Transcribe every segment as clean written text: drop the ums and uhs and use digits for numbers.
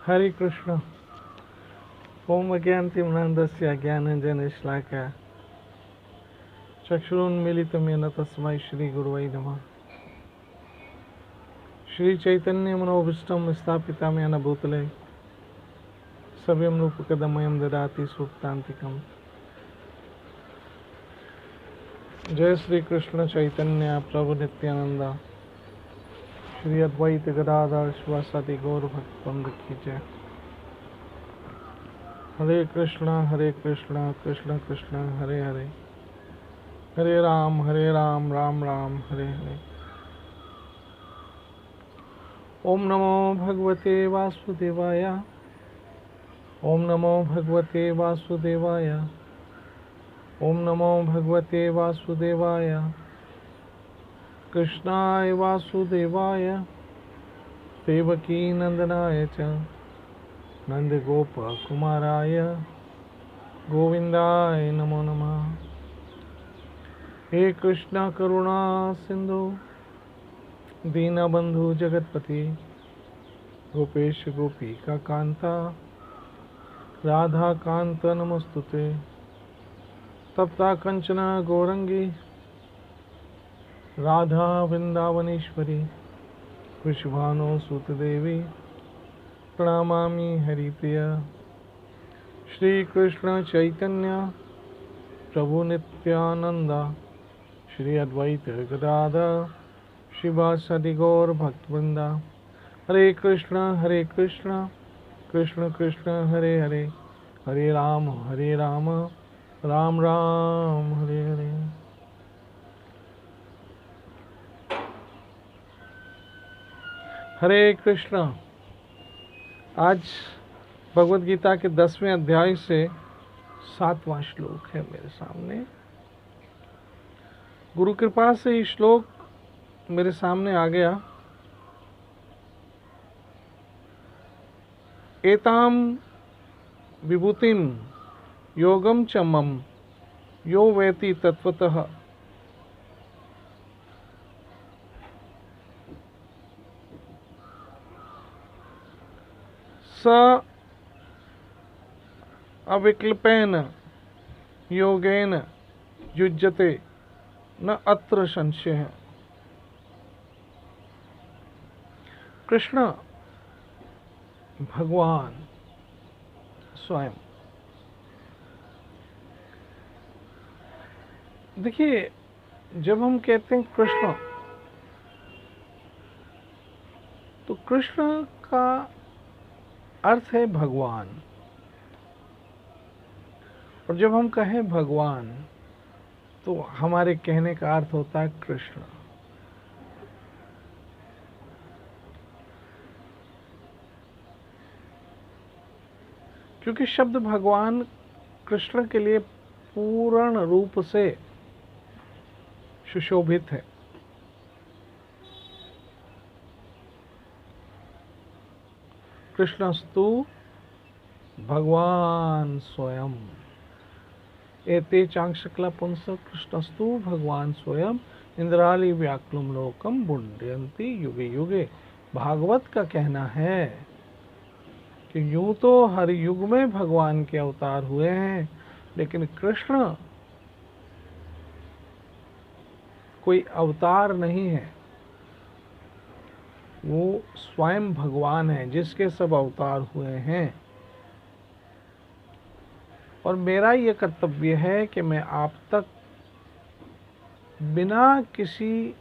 हरे कृष्ण। ओम अज्ञानतिमिरान्धस्य ज्ञानाञ्जनशलाकया चक्षुरुन्मीलितं येन तस्मै श्रीगुरवे नमः। श्रीचैतन्यमनोभीष्टं स्थापितं येन भूतले सव्यं रूपकदमयं ददाति सूक्तान्तिकम्। जय श्री कृष्ण चैतन्य प्रभु नित्यानंद श्री अद्वैत गदाधर शिवासादि गौर भक्तवृंद की जय। हरे कृष्णा कृष्ण कृष्ण हरे हरे, हरे राम राम राम हरे हरे। ओम नमो भगवते वासुदेवाय, ओम नमो भगवते वासुदेवाय, ओम नमो भगवते वासुदेवाय। कृष्णाय वासुदेवाय देवकी नंदनाय च नंदगोपकुमाराय गोविंदाय नमो नमः। हे कृष्ण करुणा सिंधु दीनबंधु जगतपति गोपेश गोपिका कांता राधा कांत नमस्तुते। तप्ता कंचना गौरंगी राधा वृंदावनेश्वरी वृषभानो सुतदेवी प्रणमामि हरिप्रिया। श्री कृष्ण चैतन्य प्रभु नित्यानंद श्री अद्वैत गदाधर शिवासादि गौर भक्तवृंदा। हरे कृष्ण कृष्ण कृष्ण हरे हरे, हरे राम राम राम हरे हरे। हरे कृष्ण। आज भगवद गीता के 10वें अध्याय से 7वां श्लोक है मेरे सामने। गुरु कृपा से ये श्लोक मेरे सामने आ गया। एताम विभूतिम योगम च मम यो वेति तत्वतः स अविकल्पेन योगेन युज्यते न अत्र संशय। कृष्ण भगवान स्वयं, देखिए जब हम कहते हैं कृष्ण तो कृष्ण का अर्थ है भगवान। और जब हम कहें भगवान तो हमारे कहने का अर्थ होता है कृष्ण। क्योंकि शब्द भगवान कृष्ण के लिए पूर्ण रूप से सुशोभित है। कृष्णस्तु भगवान स्वयं एते चांशकला पुंस कृष्णस्तु भगवान स्वयं इंद्राली व्याकुलम लोकम बुंडयंती युगे युगे। भागवत का कहना है कि यूं तो हर युग में भगवान के अवतार हुए हैं, लेकिन कृष्ण कोई अवतार नहीं है, वो स्वयं भगवान है जिसके सब अवतार हुए हैं। और मेरा ये कर्तव्य है कि मैं आप तक बिना किसी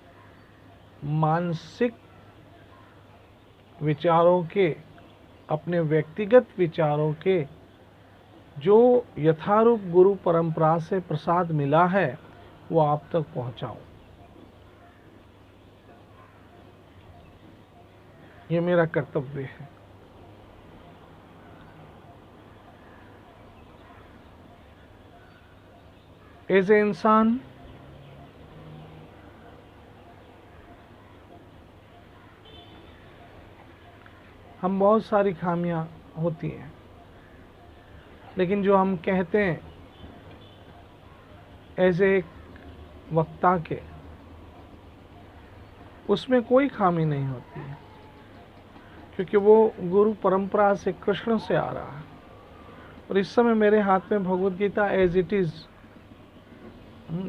मानसिक विचारों के, अपने व्यक्तिगत विचारों के, जो यथारूप गुरु परंपरा से प्रसाद मिला है वो आप तक पहुंचाऊं। ये मेरा कर्तव्य है। एज ए इंसान हम बहुत सारी खामियां होती हैं, लेकिन जो हम कहते हैं एज ए वक्ता के, उसमें कोई खामी नहीं होती है। क्योंकि वो गुरु परंपरा से, कृष्ण से आ रहा है। और इस समय मेरे हाथ में Bhagavad Gita as it is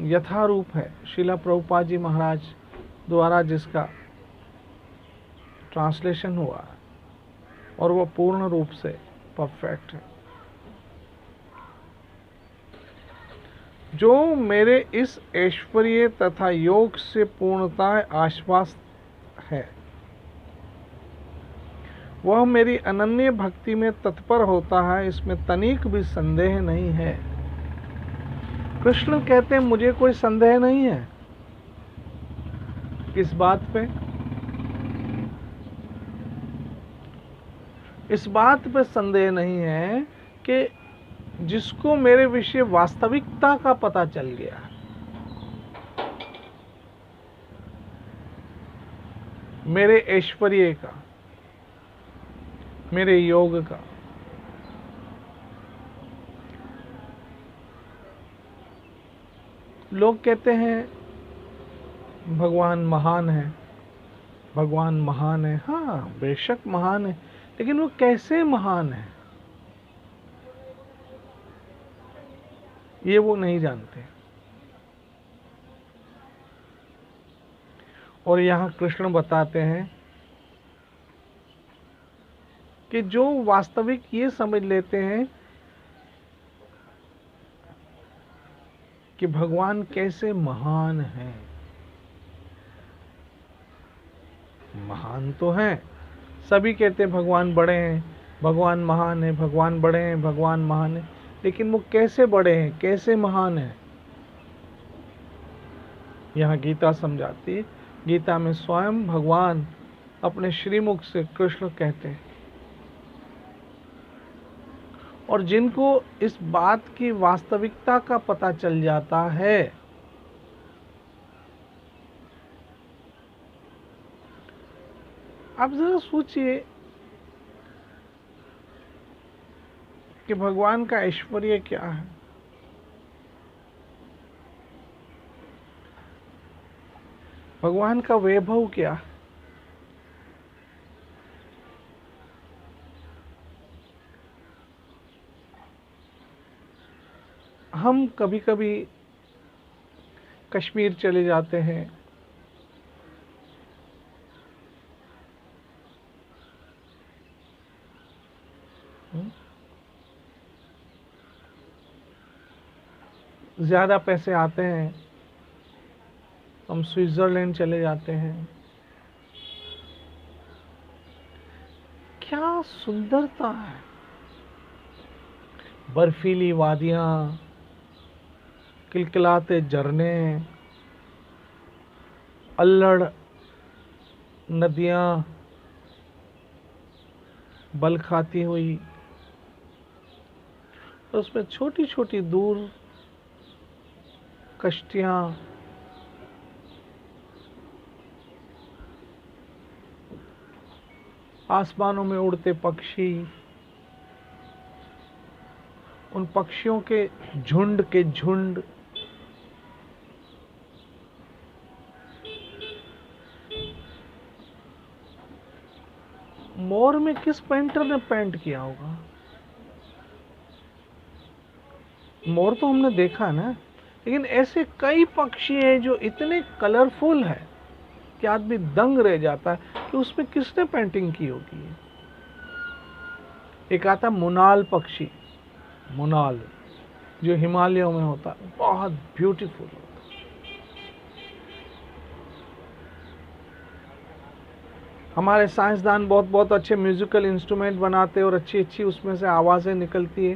यथारूप है, श्रीला प्रभुपाद जी महाराज द्वारा जिसका ट्रांसलेशन हुआ है, और वो पूर्ण रूप से परफेक्ट है। जो मेरे इस ऐश्वर्य तथा योग से पूर्णता आश्वास है, वह मेरी अनन्य भक्ति में तत्पर होता है, इसमें तनिक भी संदेह नहीं है। कृष्ण कहते हैं मुझे कोई संदेह नहीं है। किस बात पे? इस बात पे संदेह नहीं है कि जिसको मेरे विषय वास्तविकता का पता चल गया, मेरे ऐश्वर्य का, मेरे योग का, लोग कहते हैं भगवान महान है, भगवान महान है। हाँ, बेशक महान है, लेकिन वो कैसे महान है ये वो नहीं जानते। और यहां कृष्ण बताते हैं कि जो वास्तविक ये समझ लेते हैं कि भगवान कैसे महान है, महान तो हैं, सभी कहते हैं भगवान बड़े हैं, भगवान महान है, भगवान बड़े हैं, भगवान महान है, लेकिन वो कैसे बड़े हैं, कैसे महान है, यहां गीता समझाती है। गीता में स्वयं भगवान अपने श्रीमुख से कृष्ण कहते हैं। और जिनको इस बात की वास्तविकता का पता चल जाता है, आप जरा सोचिए कि भगवान का ऐश्वर्य क्या है, भगवान का वैभव क्या है। हम कभी कभी कश्मीर चले जाते हैं, ज्यादा पैसे आते हैं, हम स्विट्जरलैंड चले जाते हैं। क्या सुंदरता है, बर्फीली वादियां, किलकिलाते झरने, अल्लड़ नदियां बल खाती हुई, और उसमें छोटी छोटी दूर कश्तियां, आसमानों में उड़ते पक्षी, उन पक्षियों के झुंड, मोर में किस पेंटर ने पेंट किया होगा? मोर तो हमने देखा ना, लेकिन ऐसे कई पक्षी हैं जो इतने कलरफुल है कि आदमी दंग रह जाता है कि उसमें किसने पेंटिंग की होगी। एक आता मुनाल पक्षी, मुनाल जो हिमालयों में होता है, बहुत ब्यूटीफुल होता है। हमारे साइंसदान बहुत बहुत अच्छे म्यूजिकल इंस्ट्रूमेंट बनाते हैं और अच्छी अच्छी उसमें से आवाज़ें निकलती है,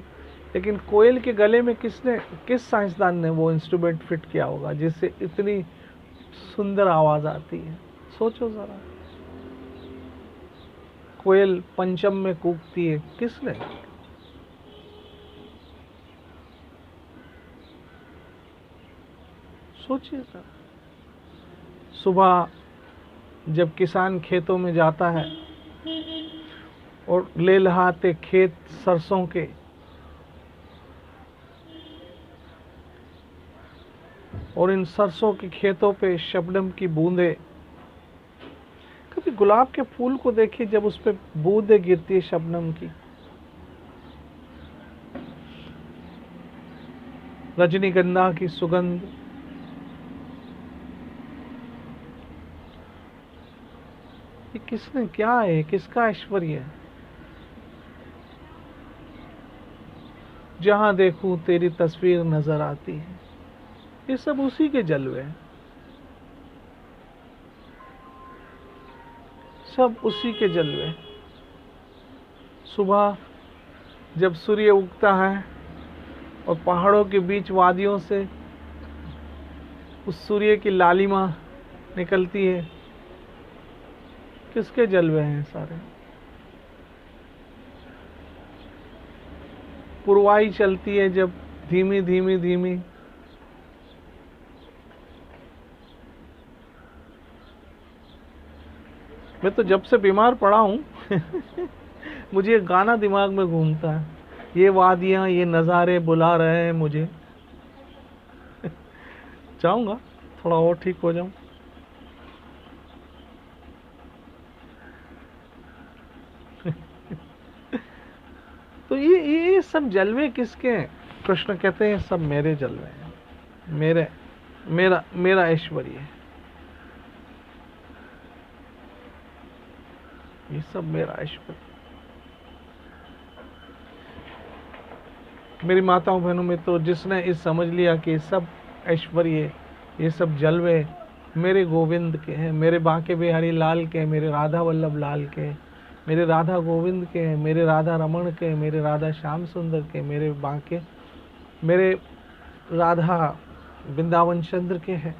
लेकिन कोयल के गले में किस साइंसदान ने वो इंस्ट्रूमेंट फिट किया होगा जिससे इतनी सुंदर आवाज़ आती है? सोचो ज़रा, कोयल पंचम में कूकती है, किसने? सोचिए ज़रा। सुबह जब किसान खेतों में जाता है और ले लहाते खेत सरसों के, और इन सरसों के खेतों पे शबनम की बूंदें, कभी गुलाब के फूल को देखिए, जब उस पर बूंदें गिरती है शबनम की, रजनीगंधा की सुगंध, ये किसने, क्या है, किसका ऐश्वर्य है? जहां देखूं तेरी तस्वीर नजर आती है। ये सब उसी के जलवे हैं, सब उसी के जलवे हैं। सुबह जब सूर्य उगता है और पहाड़ों के बीच वादियों से उस सूर्य की लालिमा निकलती है, किसके जलवे हैं सारे? पुरवाई चलती है जब धीमी धीमी धीमी, मैं तो जब से बीमार पड़ा हूं मुझे एक गाना दिमाग में घूमता है, ये वादियां ये नज़ारे बुला रहे हैं मुझे चाहूंगा थोड़ा और ठीक हो जाऊं। तो ये सब जलवे किसके हैं? कृष्ण कहते हैं सब मेरे जलवे हैं, मेरा ऐश्वर्य है, ये सब मेरा ऐश्वर्य। मेरी माताओं बहनों में तो जिसने इस समझ लिया कि सब ऐश्वर्य, ये सब जलवे मेरे गोविंद के हैं, मेरे बांके बिहारी लाल के, मेरे राधा वल्लभ लाल के, मेरे राधा गोविंद के हैं, मेरे राधा रमण के, मेरे राधा श्याम सुंदर के, मेरे बांके, मेरे राधा वृंदावन चंद्र के हैं,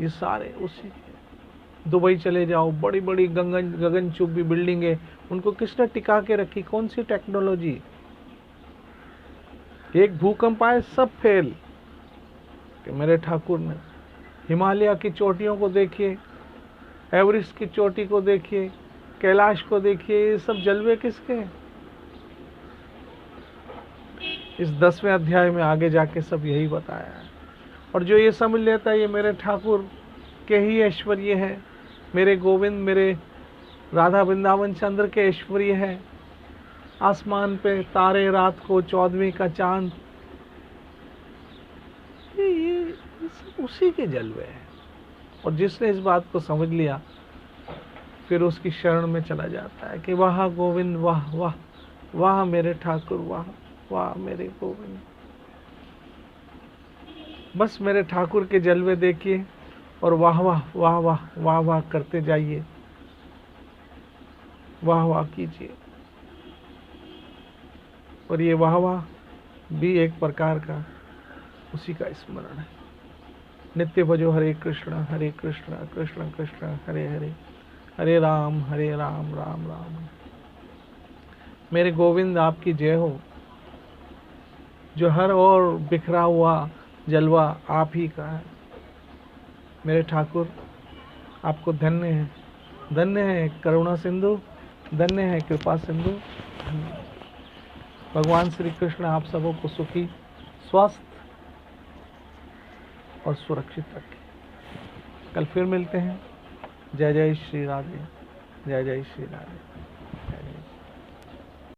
ये सारे उसी के। दुबई चले जाओ, बड़ी बड़ी गगनचुंबी बिल्डिंगें, उनको किसने टिका के रखी? कौन सी टेक्नोलॉजी? एक भूकंप आए सब फेल, कि मेरे ठाकुर ने। हिमालय की चोटियों को देखिए, एवरेस्ट की चोटी को देखिए, कैलाश को देखिए, ये सब जलवे किसके हैं? इस 10वें अध्याय में आगे जाके सब यही बताया है। और जो ये समझ लेता है ये मेरे ठाकुर के ही ऐश्वर्य है, मेरे गोविंद, मेरे राधा वृंदावन चंद्र के ऐश्वर्य है, आसमान पे तारे, रात को 14वीं का चांद, ये सब उसी के जलवे हैं। और जिसने इस बात को समझ लिया फिर उसकी शरण में चला जाता है कि वाह गोविंद, वाह वाह, वाह मेरे ठाकुर, वाह वाह मेरे गोविंद। बस मेरे ठाकुर के जलवे देखिए और वाह वाह वाह वाह वाह वाह करते जाइए, वाह वाह कीजिए। और ये वाह वाह भी एक प्रकार का उसी का स्मरण है। नित्य भजो हरे कृष्ण कृष्ण कृष्ण हरे हरे, हरे राम राम राम। मेरे गोविंद आपकी जय हो। जो हर ओर बिखरा हुआ जलवा आप ही का है। मेरे ठाकुर आपको धन्य है, धन्य है करुणा सिंधु, धन्य है कृपा सिंधु। भगवान श्री कृष्ण आप सबों को सुखी, स्वस्थ और सुरक्षित रखें। कल फिर मिलते हैं। जय जय श्री राधे, जय जय श्री राधे।